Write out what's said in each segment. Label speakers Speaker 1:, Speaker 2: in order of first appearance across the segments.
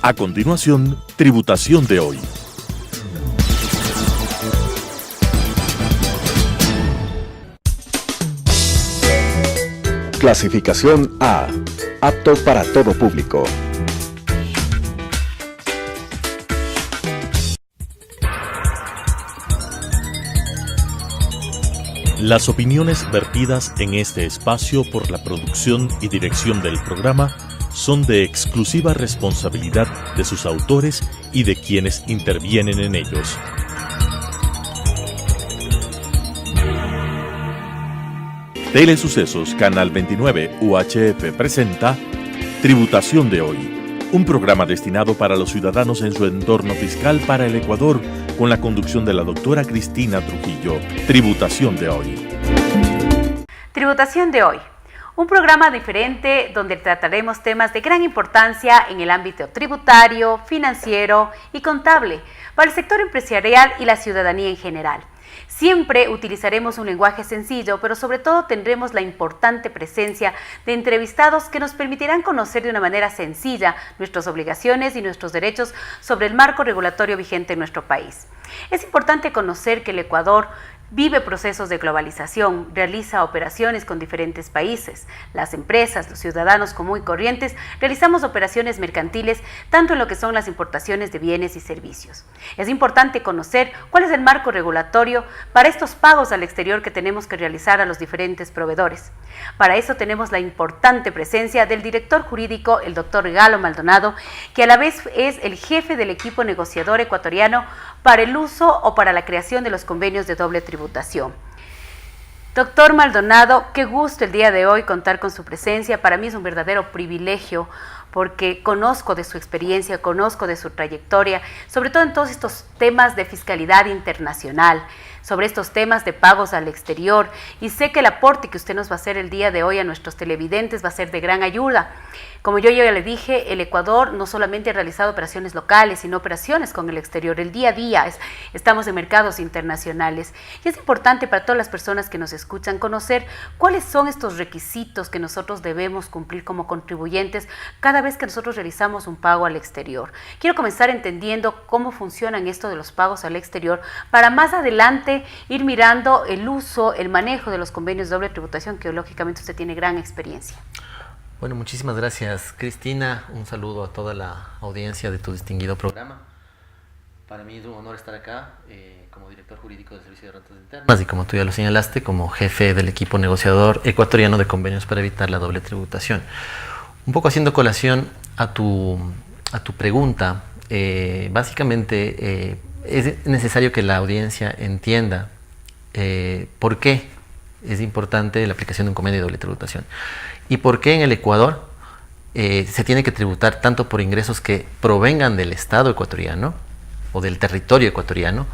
Speaker 1: A continuación, Tributación de hoy.
Speaker 2: Clasificación A. Apto para todo público.
Speaker 1: Las opiniones vertidas en este espacio por la producción y dirección del programa son de exclusiva responsabilidad de sus autores y de quienes intervienen en ellos. Telesucesos Canal 29 UHF presenta Tributación de hoy, un programa destinado para los ciudadanos en su entorno fiscal para el Ecuador, con la conducción de la doctora Cristina Trujillo. Tributación de hoy.
Speaker 3: Tributación de hoy, un programa diferente donde trataremos temas de gran importancia en el ámbito tributario, financiero y contable para el sector empresarial y la ciudadanía en general. Siempre utilizaremos un lenguaje sencillo, pero sobre todo tendremos la importante presencia de entrevistados que nos permitirán conocer de una manera sencilla nuestras obligaciones y nuestros derechos sobre el marco regulatorio vigente en nuestro país. Es importante conocer que el Ecuador vive procesos de globalización, realiza operaciones con diferentes países. Las empresas, los ciudadanos común y corrientes, realizamos operaciones mercantiles tanto en lo que son las importaciones de bienes y servicios. Es importante conocer cuál es el marco regulatorio para estos pagos al exterior que tenemos que realizar a los diferentes proveedores. Para eso tenemos la importante presencia del director jurídico, el doctor Galo Maldonado, que a la vez es el jefe del equipo negociador ecuatoriano para el uso o para la creación de los convenios de doble tributación. Doctor Maldonado, qué gusto el día de hoy contar con su presencia. Para mí es un verdadero privilegio porque conozco de su experiencia, conozco de su trayectoria, sobre todo en todos estos temas de fiscalidad internacional, sobre estos temas de pagos al exterior, y sé que el aporte que usted nos va a hacer el día de hoy a nuestros televidentes va a ser de gran ayuda. Como yo ya le dije, el Ecuador no solamente ha realizado operaciones locales, sino operaciones con el exterior. El día a día estamos en mercados internacionales y es importante para todas las personas que nos escuchan conocer cuáles son estos requisitos que nosotros debemos cumplir como contribuyentes cada vez que nosotros realizamos un pago al exterior. Quiero comenzar entendiendo cómo funcionan esto de los pagos al exterior para más adelante ir mirando el uso, el manejo de los convenios de doble tributación, que lógicamente usted tiene gran experiencia.
Speaker 4: Bueno, muchísimas gracias, Cristina. Un saludo a toda la audiencia de tu distinguido programa. Para mí es un honor estar acá como director jurídico del Servicio de Rentas Internas y, como tú ya lo señalaste, como jefe del equipo negociador ecuatoriano de convenios para evitar la doble tributación. Un poco haciendo colación a tu pregunta, básicamente es necesario que la audiencia entienda por qué es importante la aplicación de un convenio de doble tributación y por qué en el Ecuador se tiene que tributar tanto por ingresos que provengan del Estado ecuatoriano o del territorio ecuatoriano,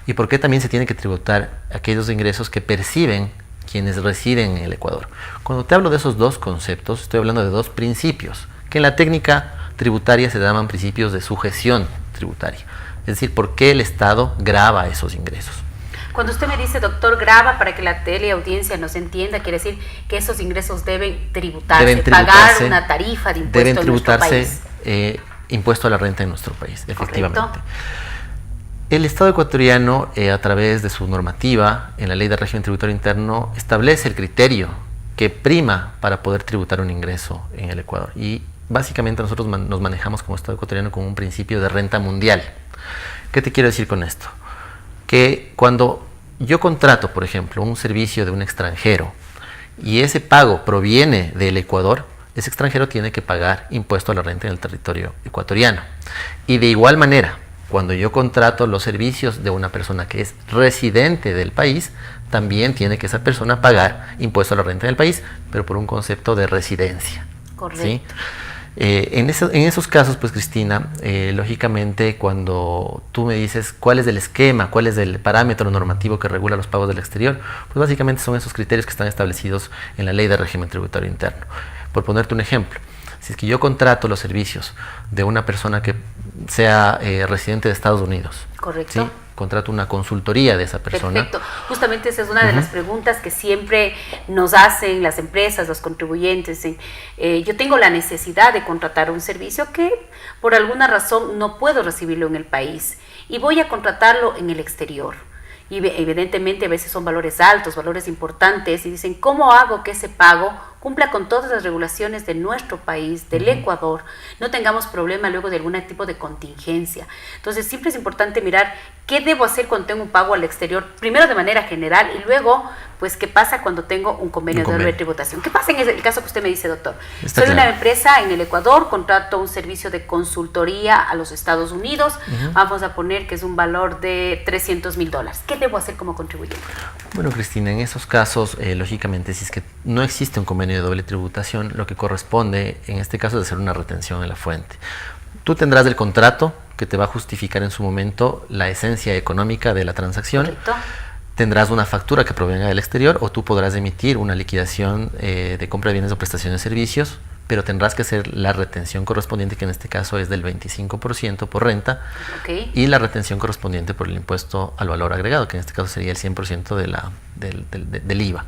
Speaker 4: y por qué también se tiene que tributar aquellos ingresos que perciben quienes residen en el Ecuador. Cuando te hablo de esos dos conceptos, estoy hablando de dos principios que en la técnica tributaria se llaman principios de sujeción tributaria. Es decir, por qué el Estado grava esos ingresos.
Speaker 3: Cuando usted me dice, doctor, grava, para que la teleaudiencia nos entienda, quiere decir que esos ingresos deben tributarse, pagar una tarifa de impuesto en nuestro país.
Speaker 4: Deben tributarse impuesto a la renta en nuestro país, efectivamente.
Speaker 3: Correcto.
Speaker 4: El Estado ecuatoriano, a través de su normativa, en la Ley de Régimen Tributario Interno, establece el criterio que prima para poder tributar un ingreso en el Ecuador. Y básicamente nosotros nos manejamos como Estado ecuatoriano con un principio de renta mundial. ¿Qué te quiero decir con esto? Que cuando yo contrato, por ejemplo, un servicio de un extranjero y ese pago proviene del Ecuador, ese extranjero tiene que pagar impuesto a la renta en el territorio ecuatoriano. Y de igual manera, cuando yo contrato los servicios de una persona que es residente del país, también tiene que esa persona pagar impuesto a la renta del país, pero por un concepto de residencia.
Speaker 3: Correcto.
Speaker 4: ¿Sí? En esos casos, pues, Cristina, lógicamente cuando tú me dices cuál es el esquema, cuál es el parámetro normativo que regula los pagos del exterior, pues básicamente son esos criterios que están establecidos en la Ley de Régimen Tributario Interno. Por ponerte un ejemplo, si es que yo contrato los servicios de una persona que sea residente de Estados Unidos,
Speaker 3: correcto,
Speaker 4: ¿sí? contrato una consultoría de esa persona.
Speaker 3: Perfecto. Justamente esa es una de las preguntas que siempre nos hacen las empresas, los contribuyentes. Yo tengo la necesidad de contratar un servicio que por alguna razón no puedo recibirlo en el país y voy a contratarlo en el exterior. Y evidentemente a veces son valores altos, valores importantes, y dicen, ¿cómo hago que ese pago cumpla con todas las regulaciones de nuestro país, del Ecuador? No tengamos problema luego de algún tipo de contingencia. Entonces siempre es importante mirar qué debo hacer cuando tengo un pago al exterior, primero de manera general y luego, pues, qué pasa cuando tengo un convenio de doble tributación. ¿Qué pasa en el caso que usted me dice, doctor? Soy una empresa en el Ecuador, contrato un servicio de consultoría a los Estados Unidos, vamos a poner que es un valor de $300,000. ¿Qué debo hacer como contribuyente?
Speaker 4: Bueno, Cristina, en esos casos, lógicamente, si es que no existe un convenio de doble tributación, lo que corresponde en este caso es hacer una retención en la fuente. Tú tendrás el contrato que te va a justificar en su momento la esencia económica de la transacción.
Speaker 3: Correcto.
Speaker 4: Tendrás una factura que provenga del exterior o tú podrás emitir una liquidación de compra de bienes o prestación de servicios, pero tendrás que hacer la retención correspondiente, que en este caso es del 25% por renta, y la retención correspondiente por el impuesto al valor agregado, que en este caso sería el 100% del IVA.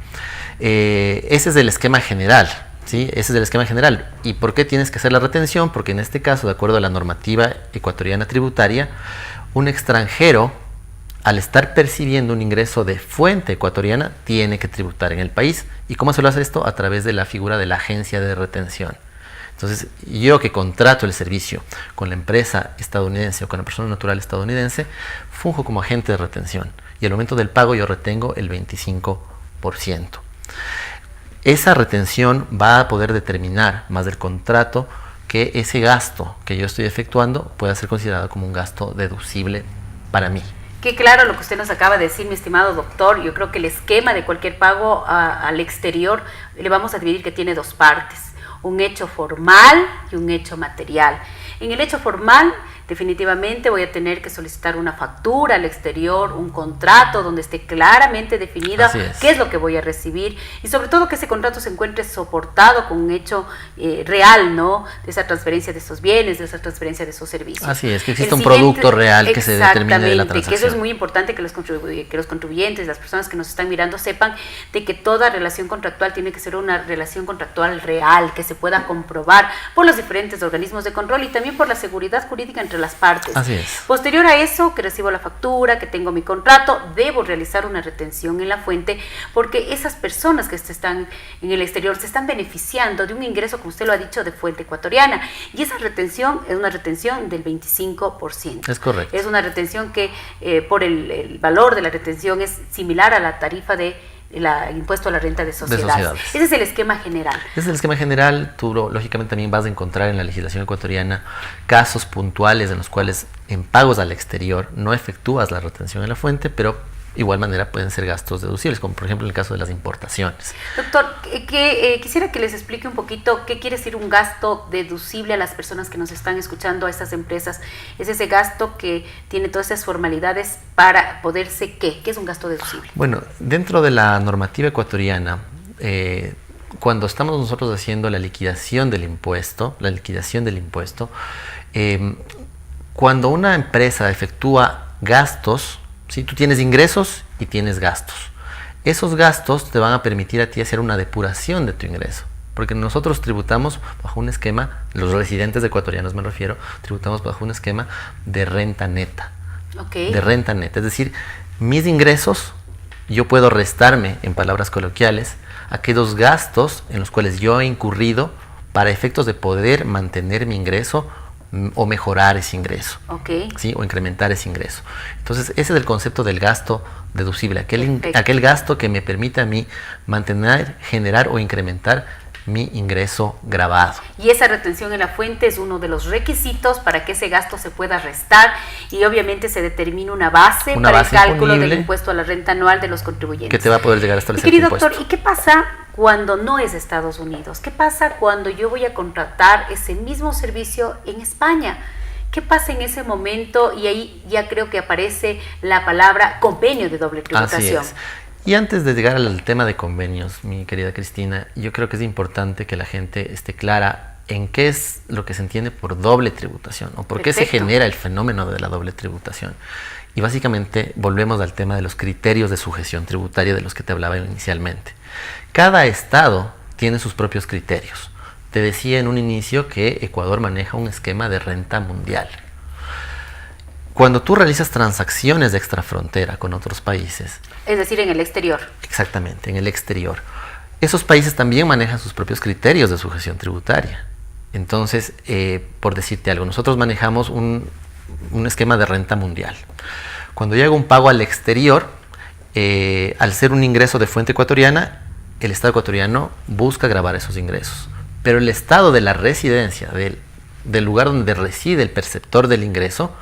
Speaker 4: Ese es el esquema general. ¿Sí? Ese es el esquema general. ¿Y por qué tienes que hacer la retención? Porque en este caso, de acuerdo a la normativa ecuatoriana tributaria, un extranjero, al estar percibiendo un ingreso de fuente ecuatoriana, tiene que tributar en el país. ¿Y cómo se lo hace esto? A través de la figura de la agencia de retención. Entonces, yo que contrato el servicio con la empresa estadounidense o con la persona natural estadounidense, funjo como agente de retención. Y al momento del pago yo retengo el 25%. Esa retención va a poder determinar, más del contrato, que ese gasto que yo estoy efectuando pueda ser considerado como un gasto deducible para mí.
Speaker 3: Qué claro lo que usted nos acaba de decir, mi estimado doctor. Yo creo que el esquema de cualquier pago al exterior le vamos a dividir que tiene dos partes, un hecho formal y un hecho material. En el hecho formal, definitivamente voy a tener que solicitar una factura al exterior, un contrato donde esté claramente definido qué es lo que voy a recibir y sobre todo que ese contrato se encuentre soportado con un hecho real, ¿no? De esa transferencia de esos bienes, de esa transferencia de esos servicios.
Speaker 4: Así es, que exista un producto real que se determine de la transacción.
Speaker 3: Que eso es muy importante que los contribuyentes, las personas que nos están mirando sepan de que toda relación contractual tiene que ser una relación contractual real, que se pueda comprobar por los diferentes organismos de control y también por la seguridad jurídica entre las partes.
Speaker 4: Así es.
Speaker 3: Posterior a eso, que recibo la factura, que tengo mi contrato, debo realizar una retención en la fuente porque esas personas que están en el exterior se están beneficiando de un ingreso, como usted lo ha dicho, de fuente ecuatoriana y esa retención es una retención del 25%.
Speaker 4: Es correcto.
Speaker 3: Es una retención que por el valor de la retención es similar a la tarifa de el impuesto a la renta de sociedades. Ese es el esquema general.
Speaker 4: Ese es el esquema general. Tú lógicamente también vas a encontrar en la legislación ecuatoriana casos puntuales en los cuales en pagos al exterior no efectúas la retención en la fuente, pero igual manera pueden ser gastos deducibles, como por ejemplo en el caso de las importaciones.
Speaker 3: Doctor, quisiera que les explique un poquito qué quiere decir un gasto deducible a las personas que nos están escuchando, a estas empresas. Es ese gasto que tiene todas esas formalidades para poderse, ¿qué es un gasto deducible? Bueno,
Speaker 4: dentro de la normativa ecuatoriana, cuando estamos nosotros haciendo la liquidación del impuesto, cuando una empresa efectúa gastos, ¿sí? Tú tienes ingresos y tienes gastos. Esos gastos te van a permitir a ti hacer una depuración de tu ingreso. Porque nosotros tributamos bajo un esquema, los residentes ecuatorianos me refiero, tributamos bajo un esquema de renta neta. De renta neta. Es decir, mis ingresos, yo puedo restarme, en palabras coloquiales, aquellos gastos en los cuales yo he incurrido para efectos de poder mantener mi ingreso o mejorar ese ingreso, ¿sí? O incrementar ese ingreso. Entonces, ese es el concepto del gasto deducible, aquel gasto que me permite a mí mantener, generar o incrementar mi ingreso grabado.
Speaker 3: Y esa retención en la fuente es uno de los requisitos para que ese gasto se pueda restar y obviamente se determina una base para el cálculo del impuesto a la renta anual de los contribuyentes.
Speaker 4: Que te va a poder llegar a establecer
Speaker 3: querido doctor, ¿y qué pasa cuando no es Estados Unidos? ¿Qué pasa cuando yo voy a contratar ese mismo servicio en España? ¿Qué pasa en ese momento? Y ahí ya creo que aparece la palabra convenio de doble tributación.
Speaker 4: Así es. Y antes de llegar al tema de convenios, mi querida Cristina, yo creo que es importante que la gente esté clara en qué es lo que se entiende por doble tributación o por qué se genera el fenómeno de la doble tributación. Y básicamente volvemos al tema de los criterios de sujeción tributaria de los que te hablaba inicialmente. Cada estado tiene sus propios criterios. Te decía en un inicio que Ecuador maneja un esquema de renta mundial. Cuando tú realizas transacciones de extrafrontera con otros países,
Speaker 3: es decir, en el exterior.
Speaker 4: Exactamente, en el exterior. Esos países también manejan sus propios criterios de sujeción tributaria. Entonces, por decirte algo, nosotros manejamos un esquema de renta mundial. Cuando yo hago un pago al exterior, al ser un ingreso de fuente ecuatoriana, el Estado ecuatoriano busca gravar esos ingresos. Pero el estado de la residencia, del lugar donde reside el perceptor del ingreso,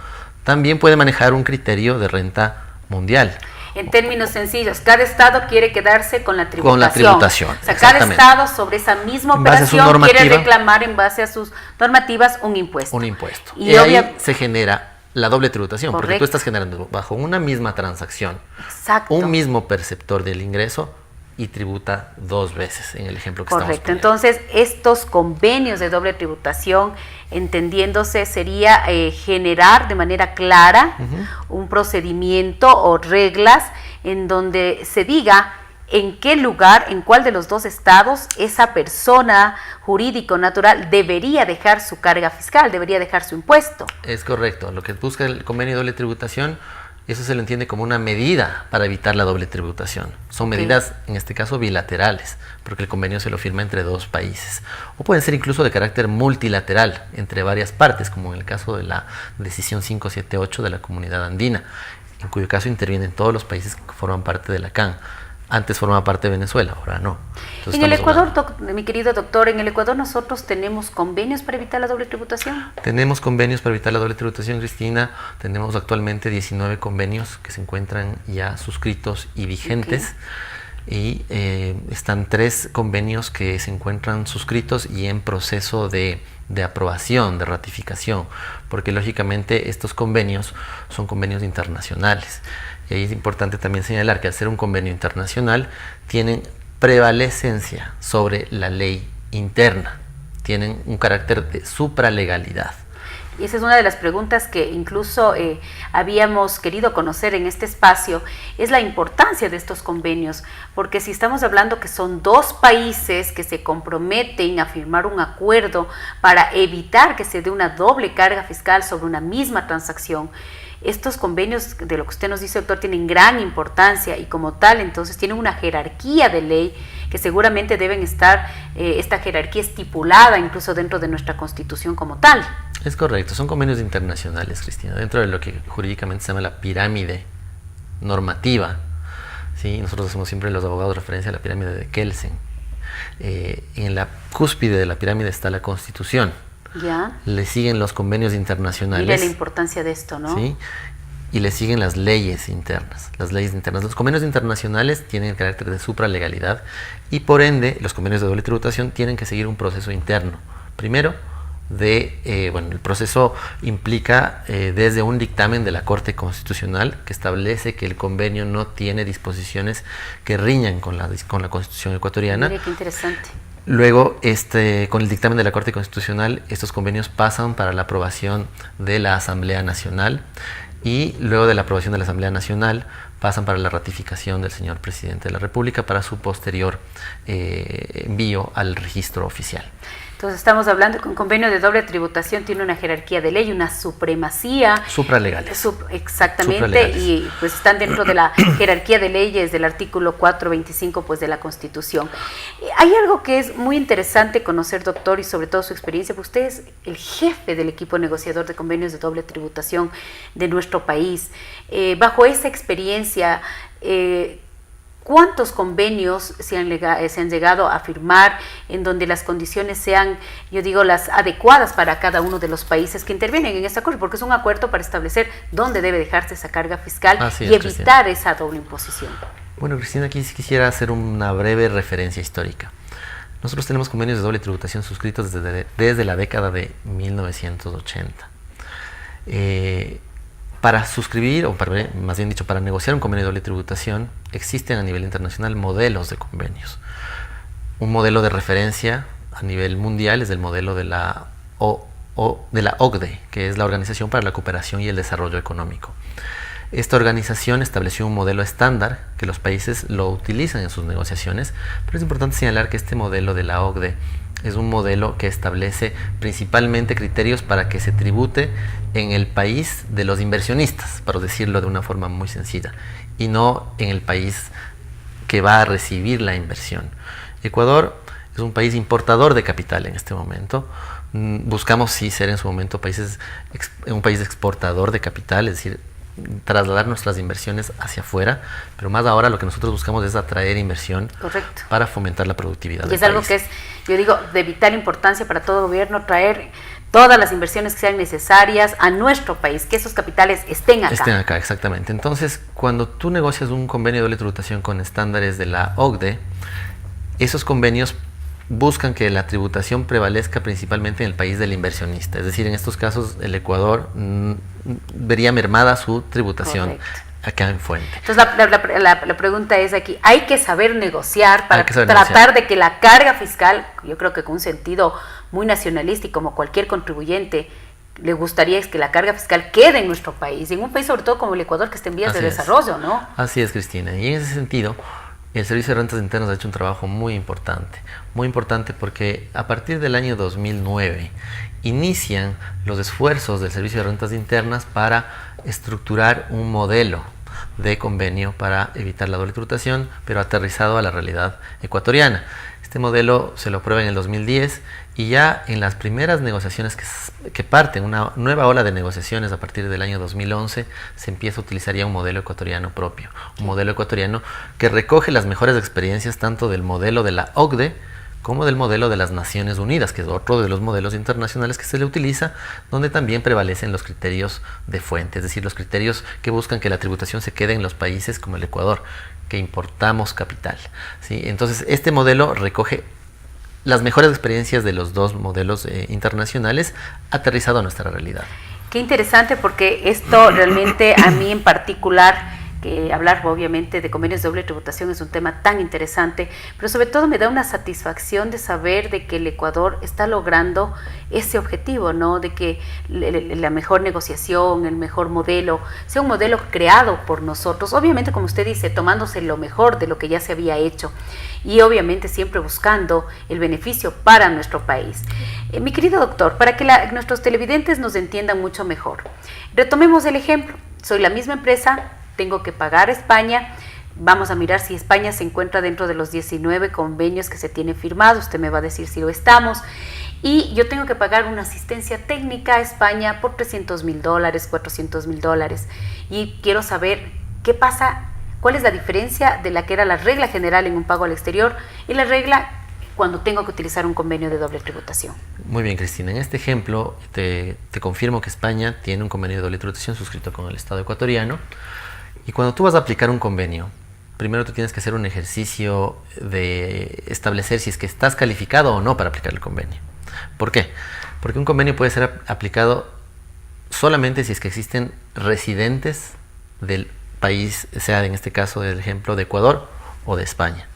Speaker 4: también puede manejar un criterio de renta mundial.
Speaker 3: En términos sencillos, cada estado quiere quedarse con la tributación.
Speaker 4: Con la tributación,
Speaker 3: o sea, cada estado sobre esa misma operación quiere reclamar en base a sus normativas un impuesto.
Speaker 4: Un impuesto.
Speaker 3: Y
Speaker 4: ahí se genera la doble tributación,
Speaker 3: correcto,
Speaker 4: porque tú estás generando bajo una misma transacción,
Speaker 3: exacto,
Speaker 4: un mismo perceptor del ingreso y tributa 2 veces en el ejemplo que estamos poniendo.
Speaker 3: Entonces, estos convenios de doble tributación, entendiéndose, sería generar de manera clara un procedimiento o reglas en donde se diga en qué lugar, en cuál de los 2 estados esa persona jurídico natural debería dejar su carga fiscal, debería dejar su impuesto.
Speaker 4: Es correcto. Lo que busca el convenio de doble tributación, eso se lo entiende como una medida para evitar la doble tributación. Son medidas, en este caso, bilaterales, porque el convenio se lo firma entre 2 países. O pueden ser incluso de carácter multilateral, entre varias partes, como en el caso de la decisión 578 de la Comunidad Andina, en cuyo caso intervienen todos los países que forman parte de la CAN. Antes formaba parte de Venezuela, ahora no. Entonces,
Speaker 3: en el Ecuador, mi querido doctor, en el Ecuador nosotros tenemos convenios para evitar la doble tributación.
Speaker 4: Tenemos convenios para evitar la doble tributación, Cristina. Tenemos actualmente 19 convenios que se encuentran ya suscritos y vigentes. Y están 3 convenios que se encuentran suscritos y en proceso de aprobación, de ratificación, porque lógicamente estos convenios son convenios internacionales. Y ahí es importante también señalar que al ser un convenio internacional tienen prevalecencia sobre la ley interna, tienen un carácter de supralegalidad.
Speaker 3: Y esa es una de las preguntas que incluso habíamos querido conocer en este espacio, es la importancia de estos convenios, porque si estamos hablando que son 2 países que se comprometen a firmar un acuerdo para evitar que se dé una doble carga fiscal sobre una misma transacción, estos convenios, de lo que usted nos dice, doctor, tienen gran importancia y como tal, entonces tienen una jerarquía de ley que seguramente deben estar, esta jerarquía estipulada incluso dentro de nuestra Constitución como tal.
Speaker 4: Es correcto, son convenios internacionales, Cristina, dentro de lo que jurídicamente se llama la pirámide normativa. ¿Sí? Nosotros hacemos siempre los abogados referencia a la pirámide de Kelsen. En la cúspide de la pirámide está la Constitución.
Speaker 3: ¿Ya?
Speaker 4: Le siguen los convenios internacionales.
Speaker 3: Mira la importancia de esto, ¿no?
Speaker 4: ¿Sí? Y le siguen las leyes internas. Las leyes internas. Los convenios internacionales tienen el carácter de supralegalidad y por ende los convenios de doble tributación tienen que seguir un proceso interno. Primero, el proceso implica desde un dictamen de la Corte Constitucional que establece que el convenio no tiene disposiciones que riñan con la Constitución ecuatoriana.
Speaker 3: Mire qué interesante.
Speaker 4: Luego, con el dictamen de la Corte Constitucional, estos convenios pasan para la aprobación de la Asamblea Nacional y luego de la aprobación de la Asamblea Nacional pasan para la ratificación del señor Presidente de la República para su posterior envío al registro oficial.
Speaker 3: Entonces estamos hablando que un convenio de doble tributación tiene una jerarquía de ley, una supremacía.
Speaker 4: Supralegales.
Speaker 3: Exactamente,
Speaker 4: Supralegales.
Speaker 3: Y pues están dentro de la jerarquía de leyes del artículo 425 pues, de la Constitución. Hay algo que es muy interesante conocer, doctor, y sobre todo su experiencia, porque usted es el jefe del equipo negociador de convenios de doble tributación de nuestro país. Bajo esa experiencia, ¿cuántos convenios se han llegado a firmar en donde las condiciones sean, yo digo, las adecuadas para cada uno de los países que intervienen en este acuerdo? Porque es un acuerdo para establecer dónde debe dejarse esa carga fiscal y evitar esa doble imposición.
Speaker 4: Bueno, Cristina, aquí quisiera hacer una breve referencia histórica. Nosotros tenemos convenios de doble tributación suscritos desde la década de 1980. Para suscribir, más bien dicho, para negociar un convenio de doble tributación, existen a nivel internacional modelos de convenios. Un modelo de referencia a nivel mundial es el modelo de la OCDE, que es la Organización para la Cooperación y el Desarrollo Económico. Esta organización estableció un modelo estándar que los países lo utilizan en sus negociaciones, pero es importante señalar que este modelo de la OCDE es un modelo que establece principalmente criterios para que se tribute en el país de los inversionistas, para decirlo de una forma muy sencilla, y no en el país que va a recibir la inversión. Ecuador es un país importador de capital en este momento. Buscamos sí ser en su momento un país exportador de capital, es decir, trasladar nuestras inversiones hacia afuera, pero más ahora lo que nosotros buscamos es atraer inversión.
Speaker 3: Correcto.
Speaker 4: Para fomentar la productividad.
Speaker 3: Y es algo que es, yo digo, de vital importancia para todo gobierno, traer todas las inversiones que sean necesarias a nuestro país, que esos capitales estén acá.
Speaker 4: Estén acá, exactamente. Entonces, cuando tú negocias un convenio de doble tributación con estándares de la OCDE, esos convenios buscan que la tributación prevalezca principalmente en el país del inversionista. Es decir, en estos casos el Ecuador vería mermada su tributación. Correcto. Acá en fuente.
Speaker 3: Entonces la pregunta es aquí, hay que saber negociar para tratar de que la carga fiscal, yo creo que con un sentido muy nacionalista y como cualquier contribuyente, le gustaría es que la carga fiscal quede en nuestro país, en un país sobre todo como el Ecuador que está en vías de desarrollo, ¿no?
Speaker 4: Así es, Cristina. Y en ese sentido, el Servicio de Rentas Internas ha hecho un trabajo muy importante porque a partir del año 2009 inician los esfuerzos del Servicio de Rentas Internas para estructurar un modelo de convenio para evitar la doble tributación, pero aterrizado a la realidad ecuatoriana. Este modelo se lo aprueba en el 2010 y ya en las primeras negociaciones que parten, una nueva ola de negociaciones a partir del año 2011, se empieza a utilizar ya un modelo ecuatoriano propio, un modelo ecuatoriano que recoge las mejores experiencias tanto del modelo de la OCDE como del modelo de las Naciones Unidas, que es otro de los modelos internacionales que se le utiliza, donde también prevalecen los criterios de fuente, es decir, los criterios que buscan que la tributación se quede en los países como el Ecuador, que importamos capital, ¿sí? Entonces, este modelo recoge las mejores experiencias de los dos modelos internacionales aterrizado a nuestra realidad.
Speaker 3: Qué interesante, porque esto realmente a mí en particular, que hablar obviamente de convenios de doble tributación es un tema tan interesante, pero sobre todo me da una satisfacción de saber de que el Ecuador está logrando ese objetivo, ¿no? De que la mejor negociación, el mejor modelo, sea un modelo creado por nosotros, obviamente como usted dice, tomándose lo mejor de lo que ya se había hecho y obviamente siempre buscando el beneficio para nuestro país. Mi querido doctor, para que nuestros televidentes nos entiendan mucho mejor, retomemos el ejemplo. Soy la misma empresa, tengo que pagar a España, vamos a mirar si España se encuentra dentro de los 19 convenios que se tienen firmados, usted me va a decir si lo estamos, y yo tengo que pagar una asistencia técnica a España por $300,000, $400,000, y quiero saber qué pasa, cuál es la diferencia de la que era la regla general en un pago al exterior y la regla cuando tengo que utilizar un convenio de doble tributación.
Speaker 4: Muy bien, Cristina. En este ejemplo te confirmo que España tiene un convenio de doble tributación suscrito con el Estado ecuatoriano. Y cuando tú vas a aplicar un convenio, primero tú tienes que hacer un ejercicio de establecer si es que estás calificado o no para aplicar el convenio. ¿Por qué? Porque un convenio puede ser aplicado solamente si es que existen residentes del país, sea en este caso del ejemplo de Ecuador o de España.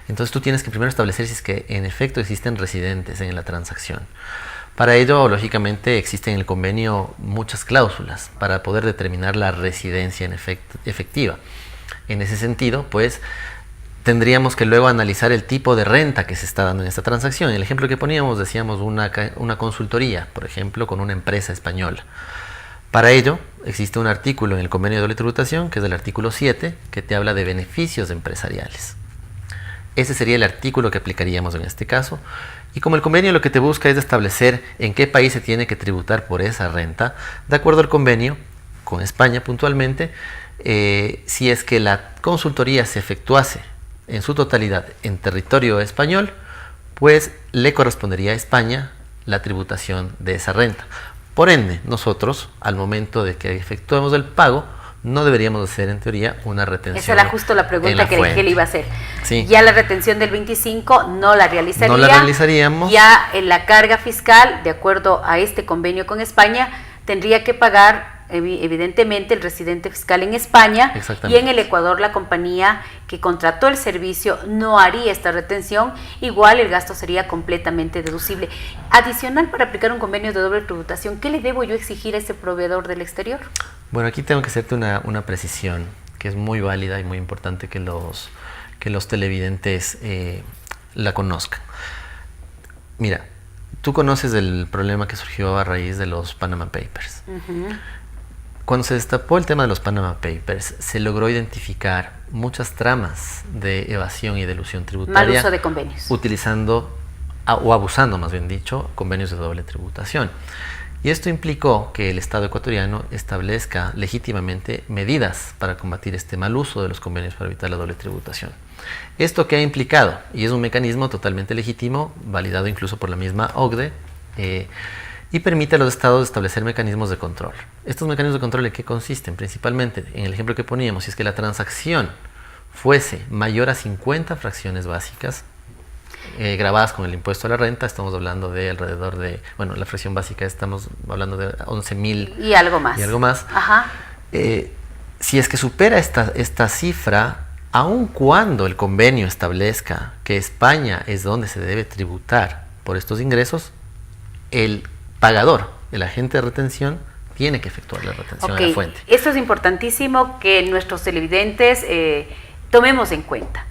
Speaker 4: Entonces tú tienes que primero establecer si es que en efecto existen residentes en la transacción. Para ello, lógicamente, existen en el convenio muchas cláusulas para poder determinar la residencia efectiva. En ese sentido, pues, tendríamos que luego analizar el tipo de renta que se está dando en esta transacción. En el ejemplo que poníamos, decíamos una consultoría, por ejemplo, con una empresa española. Para ello, existe un artículo en el convenio de doble tributación, que es el artículo 7, que te habla de beneficios empresariales. Ese sería el artículo que aplicaríamos en este caso. Y como el convenio lo que te busca es establecer en qué país se tiene que tributar por esa renta, de acuerdo al convenio, con España puntualmente, si es que la consultoría se efectuase en su totalidad en territorio español, pues le correspondería a España la tributación de esa renta. Por ende, nosotros, al momento de que efectuemos el pago, no deberíamos hacer en teoría una retención.
Speaker 3: Esa era justo la pregunta que le iba a hacer.
Speaker 4: Sí.
Speaker 3: Ya la retención del 25 no la realizaría.
Speaker 4: No la realizaríamos.
Speaker 3: Ya en la carga fiscal, de acuerdo a este convenio con España, tendría que pagar evidentemente el residente fiscal en España, y en el Ecuador la compañía que contrató el servicio no haría esta retención, igual el gasto sería completamente deducible. Adicional, para aplicar un convenio de doble tributación, ¿qué le debo yo exigir a ese proveedor del exterior?
Speaker 4: Bueno, aquí tengo que hacerte una precisión que es muy válida y muy importante que los televidentes la conozcan. Mira, tú conoces el problema que surgió a raíz de los Panama Papers. Cuando se destapó el tema de los Panama Papers, se logró identificar muchas tramas de evasión y de elusión tributaria.
Speaker 3: Mal uso de convenios.
Speaker 4: Utilizando, o abusando más bien dicho, convenios de doble tributación. Y esto implicó que el Estado ecuatoriano establezca legítimamente medidas para combatir este mal uso de los convenios para evitar la doble tributación. ¿Esto qué ha implicado? Y es un mecanismo totalmente legítimo, validado incluso por la misma OCDE, y permite a los estados establecer mecanismos de control. ¿Estos mecanismos de control en qué consisten? Principalmente, en el ejemplo que poníamos, si es que la transacción fuese mayor a 50 fracciones básicas, grabadas con el impuesto a la renta, estamos hablando de alrededor de, bueno, la fracción básica estamos hablando de 11.000
Speaker 3: y algo más. Ajá.
Speaker 4: Si es que supera esta cifra, aun cuando el convenio establezca que España es donde se debe tributar por estos ingresos, el pagador, el agente de retención, tiene que efectuar la retención a la fuente.
Speaker 3: Esto es importantísimo que nuestros televidentes tomemos en cuenta.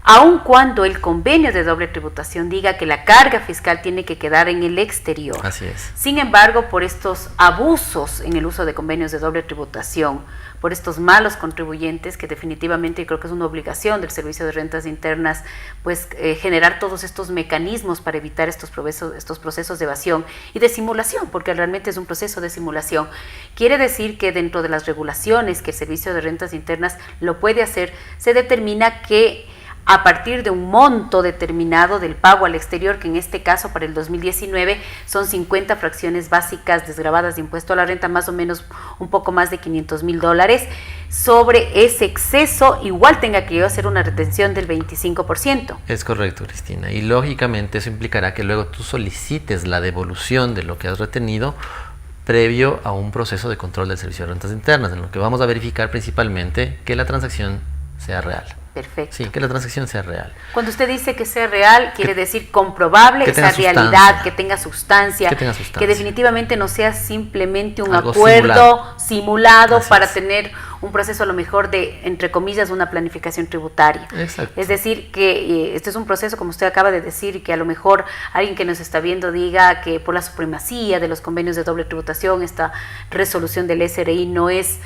Speaker 3: Aun cuando el convenio de doble tributación diga que la carga fiscal tiene que quedar en el exterior.
Speaker 4: Así es.
Speaker 3: Sin embargo, por estos abusos en el uso de convenios de doble tributación, por estos malos contribuyentes, que definitivamente creo que es una obligación del Servicio de Rentas Internas, pues generar todos estos mecanismos para evitar estos procesos de evasión y de simulación, porque realmente es un proceso de simulación. Quiere decir que dentro de las regulaciones que el Servicio de Rentas Internas lo puede hacer, se determina que a partir de un monto determinado del pago al exterior, que en este caso para el 2019 son 50 fracciones básicas desgravadas de impuesto a la renta, más o menos un poco más de $500,000, sobre ese exceso igual tenga que hacer una retención del 25%.
Speaker 4: Es correcto, Cristina, y lógicamente eso implicará que luego tú solicites la devolución de lo que has retenido previo a un proceso de control del Servicio de Rentas Internas, en lo que vamos a verificar principalmente que la transacción sea real.
Speaker 3: Perfecto.
Speaker 4: Sí, que la transacción sea real.
Speaker 3: Cuando usted dice que sea real, quiere decir comprobable, esa realidad, que tenga sustancia, que definitivamente no sea simplemente un acuerdo simulado para tener un proceso a lo mejor de, entre comillas, una planificación tributaria.
Speaker 4: Exacto.
Speaker 3: Es decir, que este es un proceso, como usted acaba de decir, que a lo mejor alguien que nos está viendo diga que por la supremacía de los convenios de doble tributación, esta resolución del SRI no es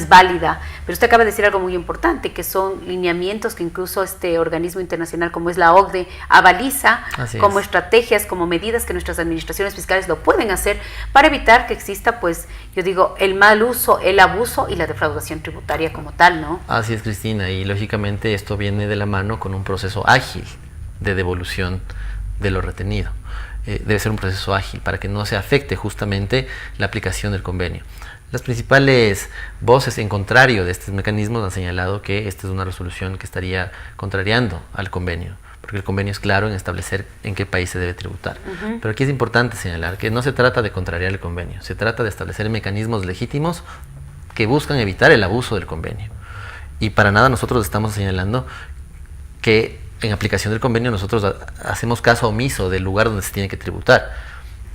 Speaker 3: válida. Pero usted acaba de decir algo muy importante, que son lineamientos que incluso este organismo internacional como es la OCDE avaliza como estrategias, como medidas que nuestras administraciones fiscales lo pueden hacer para evitar que exista, pues, yo digo, el mal uso, el abuso y la defraudación tributaria como tal, ¿no?
Speaker 4: Así es, Cristina, y lógicamente esto viene de la mano con un proceso ágil de devolución de lo retenido. Debe ser un proceso ágil para que no se afecte justamente la aplicación del convenio. Las principales voces en contrario de estos mecanismos han señalado que esta es una resolución que estaría contrariando al convenio, porque el convenio es claro en establecer en qué país se debe tributar. Pero aquí es importante señalar que no se trata de contrariar el convenio, se trata de establecer mecanismos legítimos que buscan evitar el abuso del convenio. Y para nada nosotros estamos señalando que en aplicación del convenio nosotros hacemos caso omiso del lugar donde se tiene que tributar.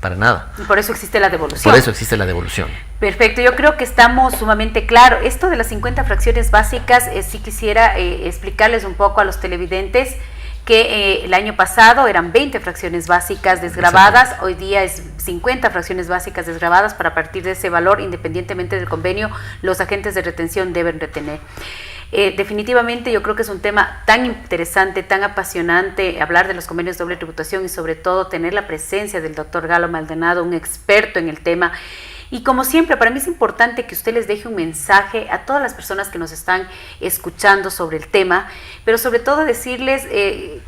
Speaker 4: Para nada.
Speaker 3: Y por eso existe la devolución.
Speaker 4: Por eso existe la devolución.
Speaker 3: Perfecto, yo creo que estamos sumamente claros. Esto de las 50 fracciones básicas, sí quisiera explicarles un poco a los televidentes que el año pasado eran 20 fracciones básicas desgravadas, hoy día es 50 fracciones básicas desgravadas. Para partir de ese valor, independientemente del convenio, los agentes de retención deben retener. Definitivamente yo creo que es un tema tan interesante, tan apasionante hablar de los convenios de doble tributación y sobre todo tener la presencia del doctor Galo Maldonado, un experto en el tema. Y como siempre, para mí es importante que usted les deje un mensaje a todas las personas que nos están escuchando sobre el tema, pero sobre todo decirles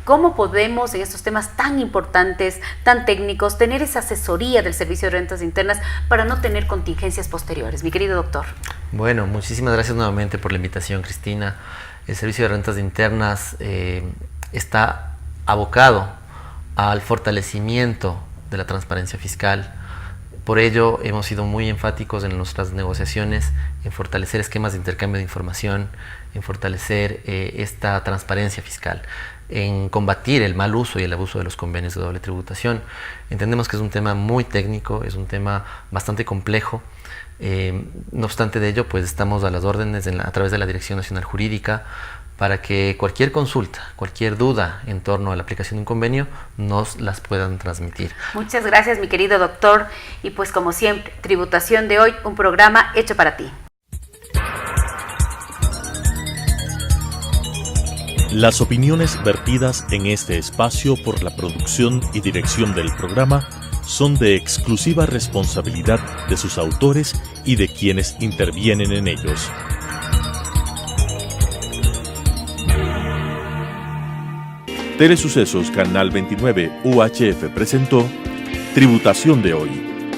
Speaker 3: cómo podemos en estos temas tan importantes, tan técnicos, tener esa asesoría del Servicio de Rentas Internas para no tener contingencias posteriores. Mi querido doctor.
Speaker 4: Bueno, muchísimas gracias nuevamente por la invitación, Cristina. El Servicio de Rentas Internas está abocado al fortalecimiento de la transparencia fiscal, Por ello, hemos sido muy enfáticos en nuestras negociaciones en fortalecer esquemas de intercambio de información, en fortalecer esta transparencia fiscal, en combatir el mal uso y el abuso de los convenios de doble tributación. Entendemos que es un tema muy técnico, es un tema bastante complejo. No obstante de ello, pues estamos a las órdenes a través de la Dirección Nacional Jurídica para que cualquier consulta, cualquier duda en torno a la aplicación de un convenio nos las puedan transmitir.
Speaker 3: Muchas gracias, mi querido doctor. Y pues como siempre, Tributación de Hoy, un programa hecho para ti.
Speaker 1: Las opiniones vertidas en este espacio por la producción y dirección del programa son de exclusiva responsabilidad de sus autores y de quienes intervienen en ellos. Telesucesos Canal 29 UHF presentó Tributación de Hoy,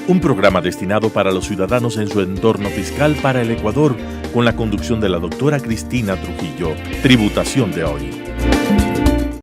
Speaker 1: un programa destinado para los ciudadanos en su entorno fiscal para el Ecuador, con la conducción de la doctora Cristina Trujillo. Tributación de Hoy.